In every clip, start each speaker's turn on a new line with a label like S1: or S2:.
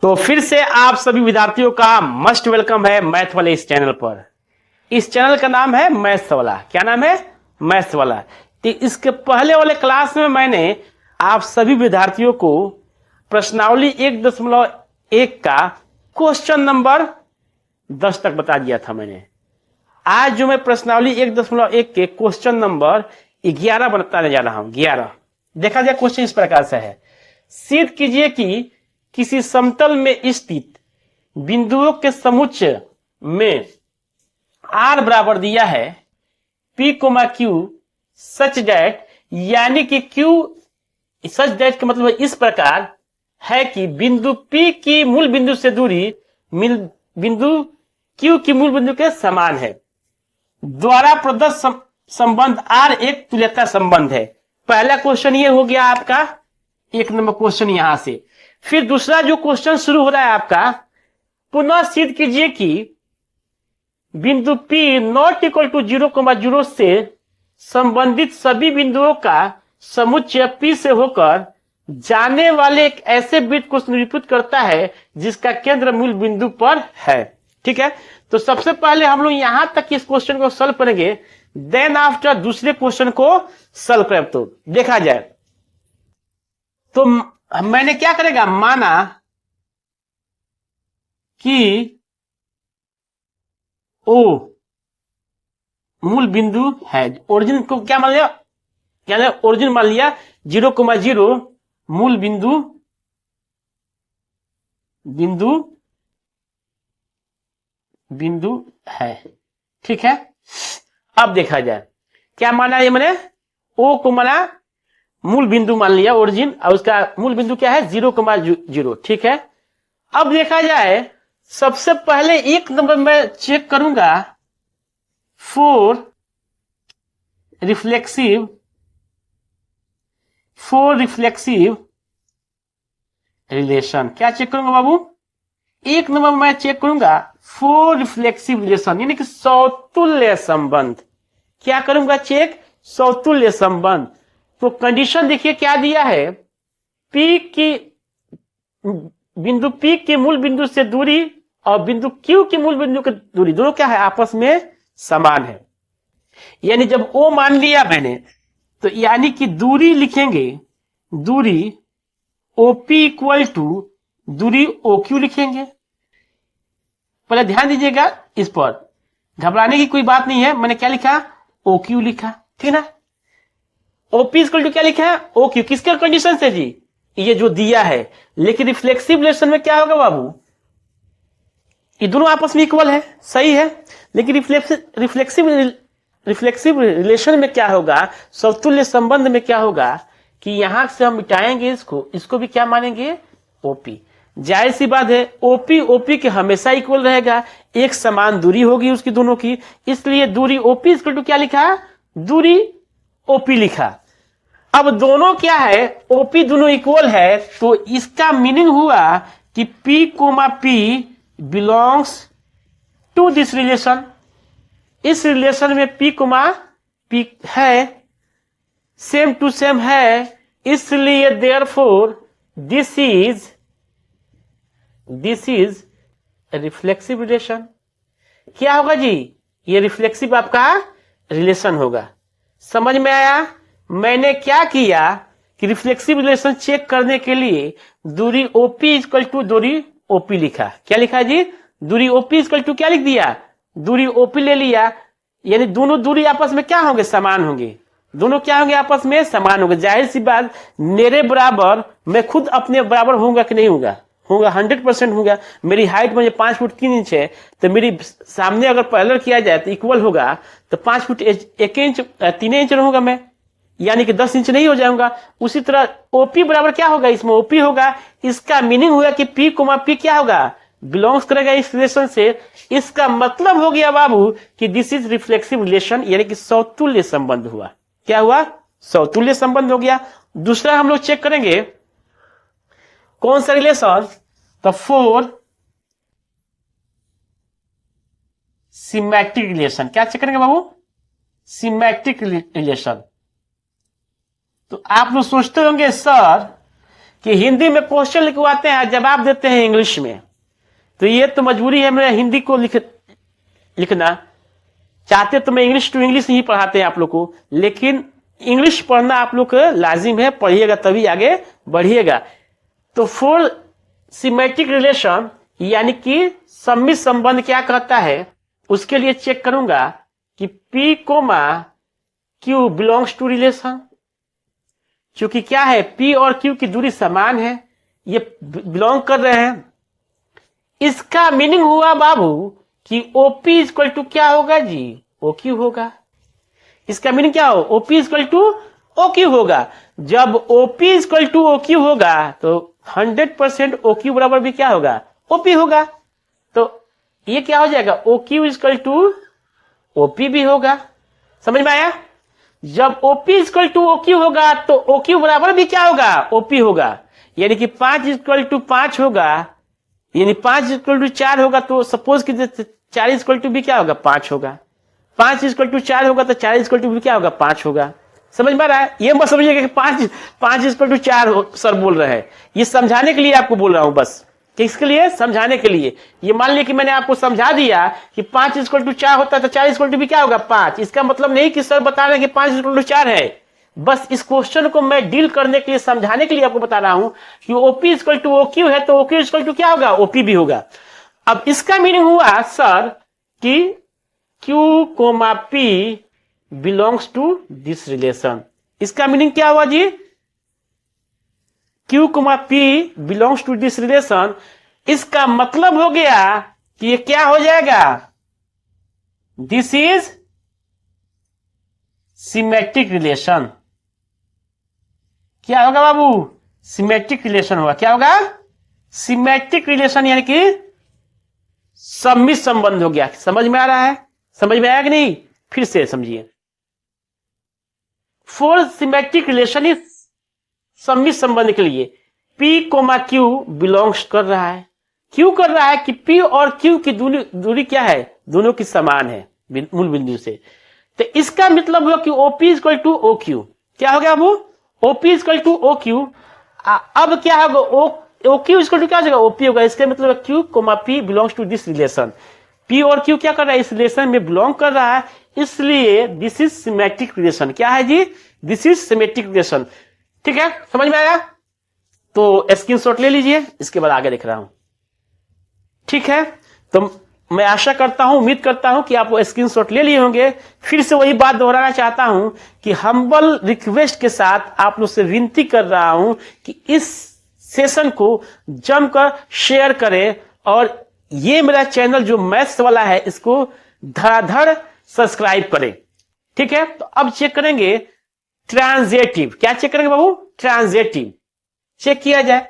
S1: तो फिर से आप सभी विद्यार्थियों का मस्ट वेलकम है मैथ वाले इस चैनल पर। इस चैनल का नाम है मैथ्स वाला। क्या नाम है? मैथ्स वाला। तो इसके पहले वाले क्लास में मैंने आप सभी विद्यार्थियों को प्रश्नावली 1.1 का क्वेश्चन नंबर 10 तक बता दिया था मैंने। आज जो मैं प्रश्नावली 1.1 के क्वेश्चन नंबर 11 बताने जा रहा हूं। 11 देखा जाए। क्वेश्चन इस प्रकार से है, सिद्ध कीजिए कि किसी समतल में स्थित बिंदुओं के समुच्चय में r बराबर दिया है p, q सच दैट, यानी कि q सच दैट का मतलब इस प्रकार है कि बिंदु p की मूल बिंदु से दूरी बिंदु q की मूल बिंदु के समान है। द्वारा प्रदत्त संबंध r एक तुल्यता संबंध है। पहला क्वेश्चन ये हो गया आपका 1 नंबर क्वेश्चन यहां से। फिर दूसरा जो क्वेश्चन शुरू हो रहा है आपका, पुनः सिद्ध कीजिए कि बिंदु P नॉट इक्वल टू 0,0 से संबंधित सभी बिंदुओं का समुच्चय P से होकर जाने वाले एक ऐसे वृत्त को निरूपित करता है जिसका केंद्र मूल बिंदु पर है। ठीक है, तो सबसे पहले हम लोग यहां तक इस क्वेश्चन को सॉल्व करेंगे, देन आफ्टर दूसरे क्वेश्चन को सॉल्व करें। तो देखा जाए तो मैंने क्या करेगा, माना कि O मूल बिंदु है। ओरिजिन को क्या मान लिया? क्या ओरिजिन मान लिया 0,0 मूल बिंदु है। ठीक है, अब देखा जाए क्या माना ये मैंने, O को माना मूल बिंदु मान लिया ओरिजिन, और उसका मूल बिंदु क्या है 0,0। ठीक है, अब देखा जाए सबसे पहले 1 नंबर में चेक करूंगा फोर रिफ्लेक्सिव रिलेशन। क्या चेक करूंगा बाबू? 1 नंबर में चेक करूंगा फोर रिफ्लेक्सिव रिलेशन, यानी कि सौतुल्य संबंध। क्या करूंगा चेक? सौतुल्य संबंध। तो कंडीशन देखिए क्या दिया है, बिंदु P की मूल बिंदु से दूरी और बिंदु Q की मूल बिंदु की दूरी दोनों क्या है, आपस में समान है। यानी जब O मान लिया मैंने, तो यानी कि दूरी लिखेंगे, दूरी OP इक्वल टू दूरी OQ लिखेंगे। पहले ध्यान दीजिएगा इस पर, घबराने की कोई बात नहीं है। मैंने क्या लिखा? OQ लिखा। ठीक ना, OP इक्वल टू क्या लिखा है? OQ। किसके कंडीशन से जी? ये जो दिया है। लेकिन रिफ्लेक्सिव रिलेशन में क्या होगा बाबू, ये दोनों आपस में इक्वल है, सही है। लेकिन रिफ्लेक्सिव रिलेशन में क्या होगा, समतुल्य संबंध में क्या होगा कि यहां से हम मिटाएंगे इसको भी क्या मानेंगे? OP। जाहिर सी बात है OP के हमेशा इक्वल रहेगा, एक समान दूरी होगी उसकी दोनों की, इसलिए दूरी OP इक्वल टू क्या लिखा? दूरी OP लिखा। अब दोनों क्या है, OP दोनों इक्वल है, तो इसका मीनिंग हुआ कि P, P belongs to this relation. इस रिलेशन में P, P है, सेम टू सेम है, इसलिए therefore this is reflexive relation. क्या होगा जी? ये रिफ्लेक्सिव आपका रिलेशन होगा। समझ में आया? मैंने क्या किया कि रिफ्लेक्सिव रिलेशन चेक करने के लिए दूरी OP इक्वल टू दूरी OP लिखा। क्या लिखा जी? दूरी OP इक्वल टू क्या लिख दिया? दूरी OP ले लिया। यानी दोनों दूरी आपस में क्या होंगे? समान होंगे। दोनों क्या होंगे? आपस में समान होंगे। जाहिर सी बात, मेरे बराबर मैं खुद अपने बराबर होऊंगा कि नहीं होगा? होगा, 100% होगा। मेरी हाइट मुझे 5 फुट 3 इंच है, तो मेरी सामने अगर पैरेलल किया जाए तो इक्वल होगा, तो 5 फुट 1 इंच 3 इंच रहूंगा मैं, यानी कि 10 इंच नहीं हो जाऊंगा। उसी तरह OP बराबर क्या होगा? इसमें OP होगा। इसका मीनिंग हुआ कि P, P क्या होगा? बिलोंग्स करेगा इस रिलेशन से। इसका मतलब हो गया बाबू कि दिस इज रिफ्लेक्सिव रिलेशन, यानी कि सौतुल्य संबंध हुआ। क्या हुआ? सौतुल्य संबंध हो गया। दूसरा हम लोग चेक करेंगे कौन सा रिलेशन? तो फोर सिमेट्रिक रिलेशन। क्या चेक करेंगे बाबू? Symmetric relation. तो आप लोग सोचते होंगे सर कि हिंदी में क्वेश्चन लिखवाते हैं, जवाब देते हैं इंग्लिश में, तो ये तो मजबूरी है मेरा हिंदी को लिखना। चाहते तो मैं इंग्लिश टू इंग्लिश ही पढ़ाते हैं आप लोग को, लेकिन इंग्लिश पढ़ना आप लोग को लाजिम है, पढ़िएगा तभी आगे बढ़िएगा। तो फोर सिमेट्रिक रिलेशन यानी कि सम्मिश्र संबंध क्या कहता है, उसके लिए चेक करूंगा कि P, Q belongs to relation. क्योंकि क्या है, P और Q की दूरी समान है, ये बिलोंग कर रहे हैं। इसका मीनिंग हुआ बाबू कि OP इक्वल टू क्या होगा जी, OQ होगा। इसका मीनिंग क्या हो, OP इक्वल टू OQ होगा। जब OP इक्वल टू OQ होगा तो 100% OQ बराबर भी क्या होगा, OP होगा। तो ये क्या हो जाएगा, OQ इक्वल टू OP भी होगा। समझ में आया? जब OP इक्वल टू OQ होगा तो OQ बराबर भी क्या होगा, OP होगा। यानी कि 5 इक्वल टू 5 होगा, यानी 5 इक्वल टू 4 होगा, तो सपोज कि 4 इक्वल टू भी क्या होगा, 5 होगा। 5 इक्वल टू 4 होगा तो 4 इक्वल टू भी क्या होगा, 5 होगा। समझ में आ रहा है? ये मत समझिएगा कि 5 इक्वल टू 4 सर बोल रहे हैं, ये समझाने के लिए आपको बोल रहा हूं बस। किसके लिए? समझाने के लिए। ये मान लिया कि मैंने आपको समझा दिया कि 5 इक्वल टू 4 होता है तो 4 इक्वल टू भी क्या होगा, 5। इसका मतलब नहीं कि सर बता रहे हैं कि 5 इक्वल टू 4 है, बस इस क्वेश्चन को मैं डील करने के लिए, समझाने के लिए आपको बता रहा हूं कि OP इक्वल टू OQ है तो OQ इक्वल टू क्या होगा, OP भी होगा। अब इसका मीनिंग हुआ सर कि Q, P belongs to this relation. इसका मीनिंग क्या हुआ जी, Q, P belongs to this relation. इसका मतलब हो गया कि ये क्या हो जाएगा, दिस इज सिमेट्रिक रिलेशन। क्या होगा बाबू, सिमेट्रिक रिलेशन होगा। क्या होगा, सिमेट्रिक रिलेशन, यानी कि सम्मिश्र संबंध हो गया। समझ में आ रहा है? समझ में आया कि नहीं? फिर से समझिए। फोर सिमेट्रिक रिलेशन इज सम्मिश्र संबंध के लिए P, Q बिलोंग्स कर रहा है। क्यों कर रहा है कि P और Q की दूरी क्या है, दोनों की समान है मूल बिंदु से। तो इसका मतलब हुआ कि OP इक्वल टू OQ। क्या हो गया वो, OP इक्वल टू OQ। अब क्या होगा, OQ इक्वल टू क्या हो जाएगा, OP होगा। इसका मतलब Q, P belongs to this relation. P और Q क्या कर रहा है, इस रिलेशन में बिलोंग कर रहा है, इसलिए दिस इज सिमेट्रिक रिलेशन। क्या है जी, दिस इज सिमेट्रिक रिलेशन। ठीक है, समझ में आया? तो स्क्रीनशॉट ले लीजिए, इसके बाद आगे दिख रहा हूं। ठीक है, तो मैं आशा करता हूं, उम्मीद करता हूं कि आप वो स्क्रीनशॉट ले लिए होंगे। फिर से वही बात दोहराना चाहता हूं कि हम्बल रिक्वेस्ट के साथ आप लोग से विनती कर रहा हूं कि इस सेशन को जमकर शेयर करें, और ये मेरा चैनल जो मैथ्स वाला है इसको धड़ाधड़ सब्सक्राइब करें। ठीक है, तो अब चेक करेंगे ट्रांजेटिव। क्या चेक करेंगे बाबू, ट्रांजेटिव चेक किया जाए।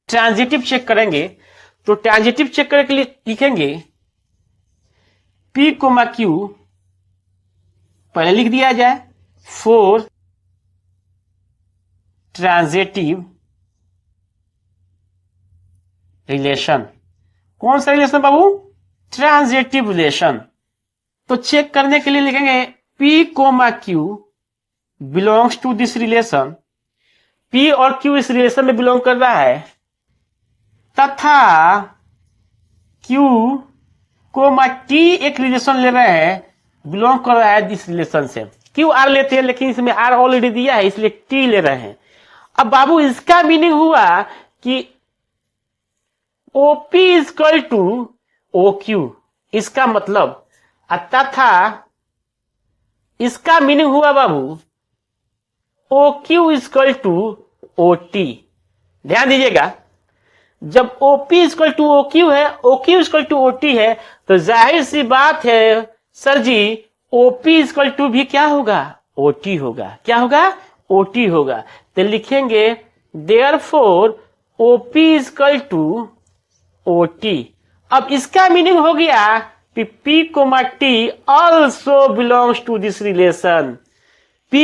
S1: ट्रांजिटिव चेक करेंगे, तो ट्रांजिटिव चेक करने के लिए लिखेंगे P, Q पहले लिख दिया जाए, फोर ट्रांजिटिव रिलेशन। कौन सा रिलेशन बाबू, ट्रांजिटिव रिलेशन। तो चेक करने के लिए लिखेंगे P, Q belongs to this relation. P और Q इस रिलेशन में बिलोंग कर रहा है, तथा Q, T एक रिलेशन ले रहे हैं, बिलोंग कर रहा है दिस रिलेशन से। Q R लेते हैं, लेकिन इसमें R ऑलरेडी दिया है, इसलिए T ले रहे हैं। अब बाबू इसका मीनिंग हुआ कि OP इक्वल टू OQ। इसका मतलब तथा इसका मीनिंग हुआ बाबू OQ इक्वल टू OT। ध्यान दीजिएगा, जब OP इक्वल टू OQ है, OQ इक्वल टू OT है, तो जाहिर सी बात है सर जी OP इक्वल टू भी क्या होगा, OT होगा। क्या होगा, OT होगा। तो लिखेंगे therefore OP equal to OT। अब इसका मीनिंग हो गया कि P, T also belongs to this relation। P,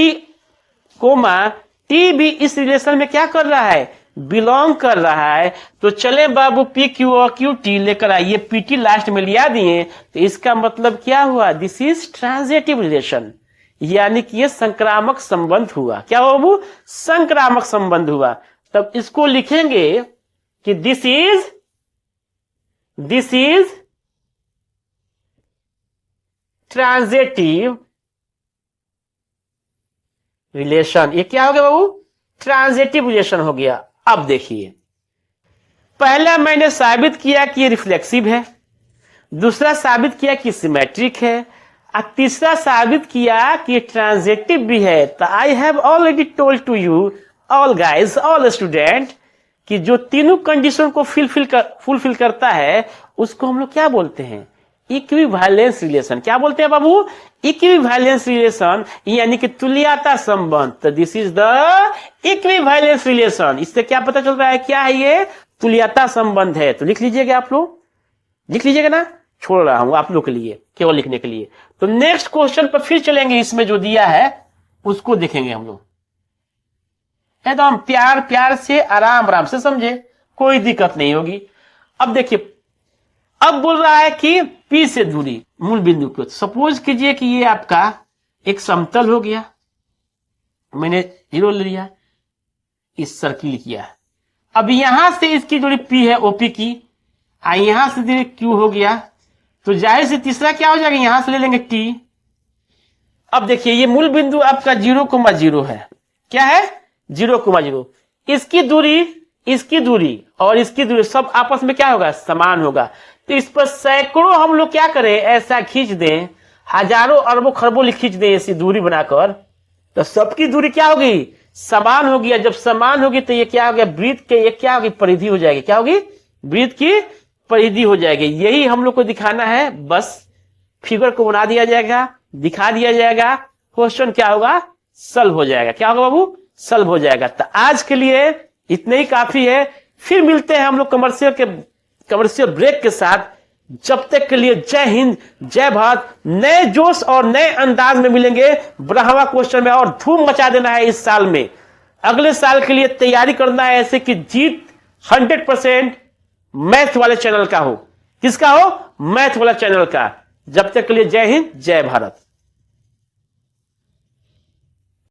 S1: T भी इस रिलेशन में क्या कर रहा है, बिलोंग कर रहा है। तो चले बाबू P, Q और Q T लेकर आइए, PT लास्ट में लिया दिए, तो इसका मतलब क्या हुआ, दिस इज ट्रांजिटिव रिलेशन। यानी कि ये संक्रामक संबंध हुआ। क्या हुआ बाबू? संक्रामक संबंध हुआ। तब इसको लिखेंगे कि दिस इज ट्रांजिटिव रिलेशन। ये क्या हो गया बाबू? ट्रांजिटिव रिलेशन हो गया। अब देखिए, पहला मैंने साबित किया कि ये रिफ्लेक्सिव है, दूसरा साबित किया कि सिमेट्रिक है, और तीसरा साबित किया कि ट्रांजिटिव भी है। तो I have already told to you all guys, all student, कि जो तीनों कंडीशन को फुलफिल करता है उसको हम लोग क्या बोलते हैं? Equivalence relation. क्या बोलते हैं बाबू? इक्विवेलेंस रिलेशन, यानी कि तुल्यता संबंध। तो this is the equivalence relation. इससे क्या पता चल रहा है? क्या है ये? तुल्यता संबंध है। तो लिख लीजिएगा, आप लोग लिख लीजिएगा ना, छोड़ रहा हूं आप लोग के लिए, केवल लिखने के लिए। तो नेक्स्ट क्वेश्चन पर फिर चलेंगे, इसमें जो दिया है उसको देखेंगे हम लोग। एकदम प्यार प्यार से, आराम आराम से समझे, कोई दिक्कत नहीं होगी। अब देखिए, अब बोल रहा है कि P से दूरी मूल बिंदु को। सपोज कीजिए कि ये आपका एक समतल हो गया, मैंने 0 ले लिया, इस सर्किल किया। अब यहां से इसकी दूरी P है OP की, यहां से दूरी Q हो गया, तो जाहिर से तीसरा क्या हो जाएगा? यहां से ले लेंगे T। अब देखिए, ये मूल बिंदु आपका 0,0 है। क्या है? 0,0। इसकी दूरी और इसकी दूरी सब आपस में क्या होगा? समान होगा। तो इस पर सैकड़ों हम लोग क्या करें? ऐसा खींच दें, हजारों अरबों खरबों खींच दें ऐसी दूरी बनाकर, तो सबकी दूरी क्या होगी? समान होगी। जब समान होगी तो ये क्या हो गया? वृत्त के ये क्या होगी? परिधि हो जाएगी। क्या होगी? वृत्त की परिधि हो जाएगी। यही हम लोग को दिखाना है। बस फिगर को बना दिया जाएगा, दिखा दिया जाएगा, क्वेश्चन क्या होगा? सॉल्व हो जाएगा। क्या होगा बाबू? सॉल्व हो जाएगा। तो आज के लिए इतने ही काफी है। फिर मिलते हैं हम लोग कमर्शियल ब्रेक के साथ। जब तक के लिए जय हिंद, जय भारत। नए जोश और नए अंदाज में मिलेंगे 12वां क्वेश्चन में, और धूम मचा देना है इस साल में। अगले साल के लिए तैयारी करना है ऐसे कि जीत 100% मैथ वाले चैनल का हो। किसका हो? मैथ वाला चैनल का। जब तक के लिए जय हिंद, जय भारत।